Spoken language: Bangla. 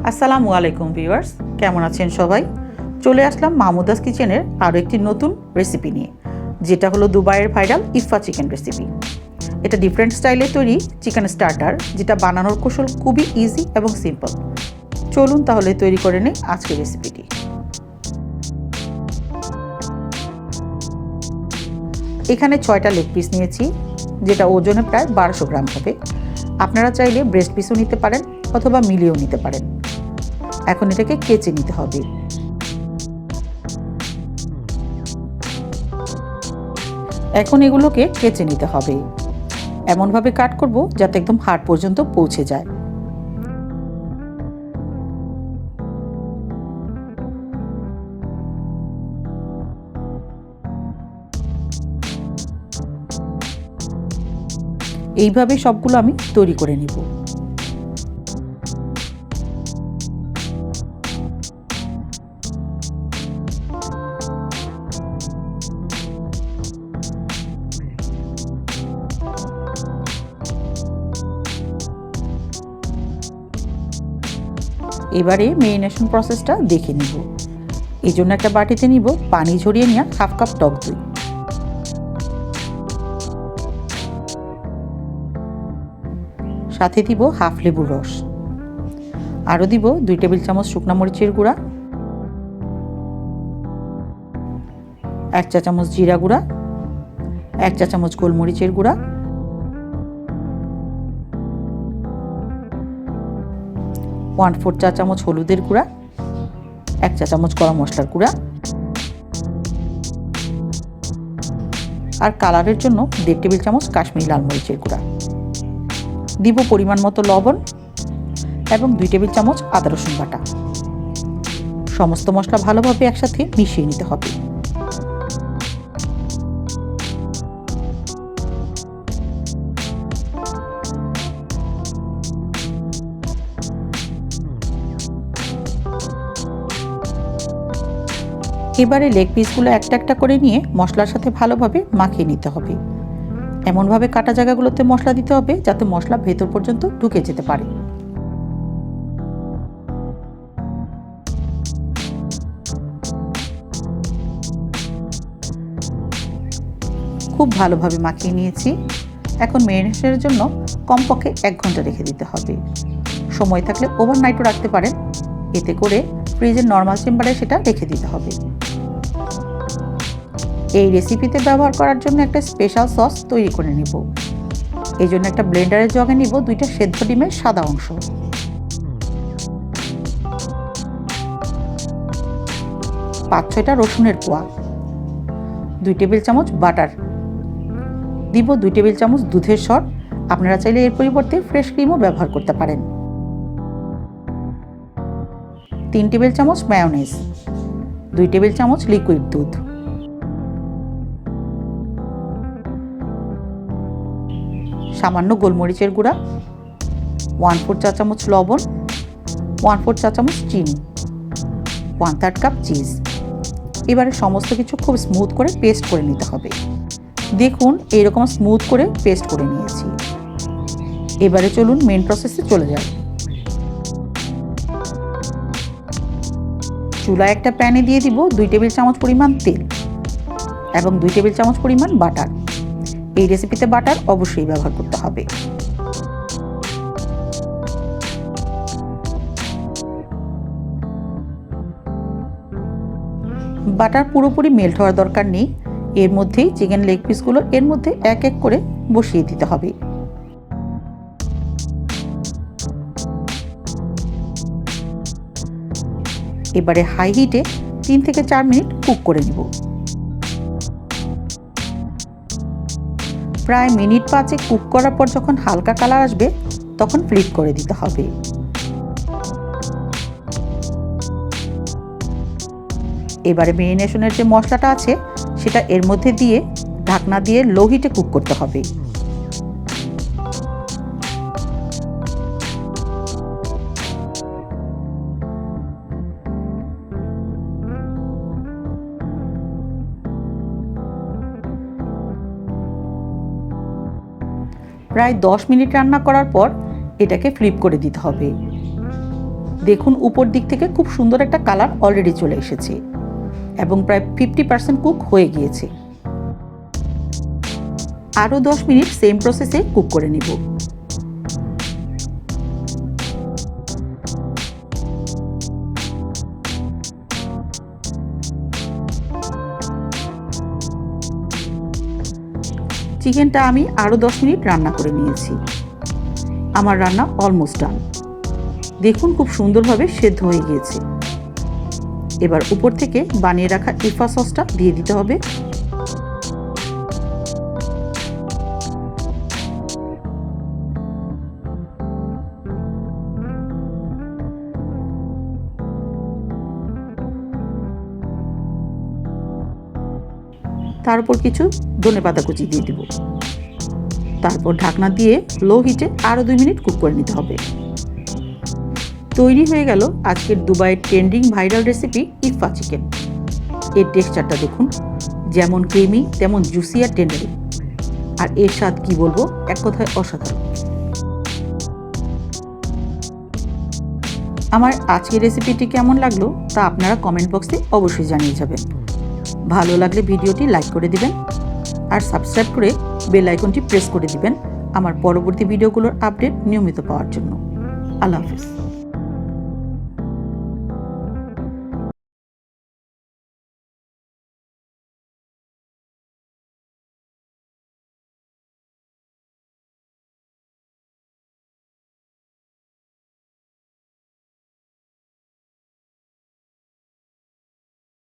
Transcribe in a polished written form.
আসসালামু আলাইকুম ভিউয়ার্স, কেমন আছেন সবাই? চলে আসলাম মাহমুদাস কিচেনের আরও একটি নতুন রেসিপি নিয়ে, যেটা হলো দুবাইয়ের ভাইরাল ইফা চিকেন রেসিপি। এটা ডিফারেন্ট স্টাইলে তৈরি চিকেন স্টার্টার, যেটা বানানোর কৌশল খুবই ইজি এবং সিম্পল। চলুন তাহলে তৈরি করে নিই আজকের রেসিপিটি। এখানে 6টা লেগ পিস নিয়েছি, যেটা ওজনে প্রায় 1200 গ্রাম হবে। আপনারা চাইলে ব্রেস্ট পিসও নিতে পারেন অথবা মিলিয়েও নিতে পারেন। এখন এটাকে কেচে নিতে হবে। এখন এগুলোকে কেচে নিতে হবে, এমনভাবে কাট করব যাতে একদম হাড় পর্যন্ত পৌঁছে যায়। এইভাবে সবগুলো আমি তৈরি করে নিব। এবারে মেরিনেশন প্রসেসটা দেখে নিব। এই জন্য একটা বাটিতে নিব পানি ঝরিয়ে নেওয়া হাফ কাপ টক দই, সাথে দিব হাফ লেবুর রস, আরও দিব 2 টেবিল চামচ শুকনা মরিচের গুঁড়া, 1 চা চামচ জিরা গুঁড়া, 1 চা চামচ গোলমরিচের গুঁড়া, 1/4 চা চামচ হলুদের গুঁড়া, 1 চা চামচ গরম মশলার গুঁড়া, আর কালারের জন্য 1.5 টেবিল চামচ কাশ্মীরি লাল মরিচের গুঁড়া। দিব পরিমাণ মতো লবণ এবং 2 টেবিল চামচ আদা রসুন বাটা। সমস্ত মশলা ভালোভাবে একসাথে মিশিয়ে নিতে হবে। এবারে লেগ পিসগুলো একটা একটা করে নিয়ে মশলার সাথে ভালোভাবে মাখিয়ে নিতে হবে। এমনভাবে কাটা জায়গাগুলোতে মশলা দিতে হবে যাতে মশলা ভেতর পর্যন্ত ঢুকে যেতে পারে। খুব ভালোভাবে মাখিয়ে নিয়েছি। এখন ম্যারিনেশনের জন্য কমপক্ষে 1 ঘন্টা রেখে দিতে হবে। সময় থাকলে ওভারনাইটও রাখতে পারেন, এতে করে ফ্রিজের নর্মাল চেম্বারে সেটা রেখে দিতে হবে। এই রেসিপিতে ব্যবহার করার জন্য একটা স্পেশাল সস তৈরি করে নিব। এই জন্য একটা ব্লেন্ডারের জগে নিব 2টা সেদ্ধ ডিমের সাদা অংশ, 5-6টা রসুনের কোয়া, 2 টেবিল চামচ বাটার, দিব 2 টেবিল চামচ দুধের সর। আপনারা চাইলে এর পরিবর্তে ফ্রেশ ক্রিমও ব্যবহার করতে পারেন। 3 টেবিল চামচ মায়োনেজ, 2 টেবিল চামচ লিকুইড দুধ, সামান্য গোলমরিচের গুঁড়া, 1/4 চা চামচ লবণ, 1/4 চা চামচ চিনি, 1/3 কাপ চিজ। এবারে সমস্ত কিছু খুব স্মুথ করে পেস্ট করে নিতে হবে। দেখুন এইরকম স্মুথ করে পেস্ট করে নিয়েছি। এবারে চলুন মেন প্রসেসে চলে যাই। চুলায় একটা প্যানে দিয়ে দিব 2 টেবিল চামচ পরিমাণ তেল এবং 2 টেবিল চামচ পরিমাণ বাটার। এই রেসিপিতে বাটার অবশ্যই ব্যবহার করতে হবে। বাটার পুরোপুরি মেল্ট হওয়ার দরকার নেই, এর মধ্যেই চিকেন লেগ পিসগুলো এর মধ্যে এক এক করে বসিয়ে দিতে হবে। এবারে হাই হিটে 3 থেকে 4 মিনিট কুক করে নিব। প্রায় মিনিট 5 কুক করার পর যখন হালকা কালার আসবে তখন ফ্লিপ করে দিতে হবে। এবারে মেরিনেশনের যে মশলাটা আছে সেটা এর মধ্যে দিয়ে ঢাকনা দিয়ে লো হিটে কুক করতে হবে। প্রায় 10 মিনিট রান্না করার পর এটাকে ফ্লিপ করে দিতে হবে। দেখুন উপর দিক থেকে খুব সুন্দর একটা কালার অলরেডি চলে এসেছে এবং প্রায় 50% কুক হয়ে গিয়েছে। আরও 10 মিনিট সেম প্রসেসে কুক করে নিব। চিকেনটা আমি আরও 10 মিনিট রান্না করে নিয়েছি। আমার রান্না অলমোস্ট ডান। দেখুন খুব সুন্দরভাবে সেদ্ধ হয়ে গিয়েছে। এবার উপর থেকে বানিয়ে রাখা ইফা সসটা দিয়ে দিতে হবে। তার উপর কিছু ধনেপাতা কুচি দিয়ে দিব। তারপর ঢাকনা দিয়ে লো হিটে আরও 2 মিনিট কুক করে নিতে হবে। তৈরি হয়ে গেল আজকের দুবাইয়ের trending viral recipe Ifa chicken. এর টেক্সচারটা দেখুন, যেমন ক্রিমি তেমন জুসি আর টেন্ডারি, আর এর স্বাদ কি বলবো, এক কথায় অসাধারণ। আমার আজকের রেসিপিটি কেমন লাগলো তা আপনারা কমেন্ট বক্সে অবশ্যই জানিয়ে যাবেন। ভালো লাগলে ভিডিওটি লাইক করে দিবেন আর সাবস্ক্রাইব করে বেল আইকনটি প্রেস করে দিবেন আমার পরবর্তী ভিডিওগুলোর আপডেট নিয়মিত পাওয়ার জন্য। আল্লাহ হাফেজ।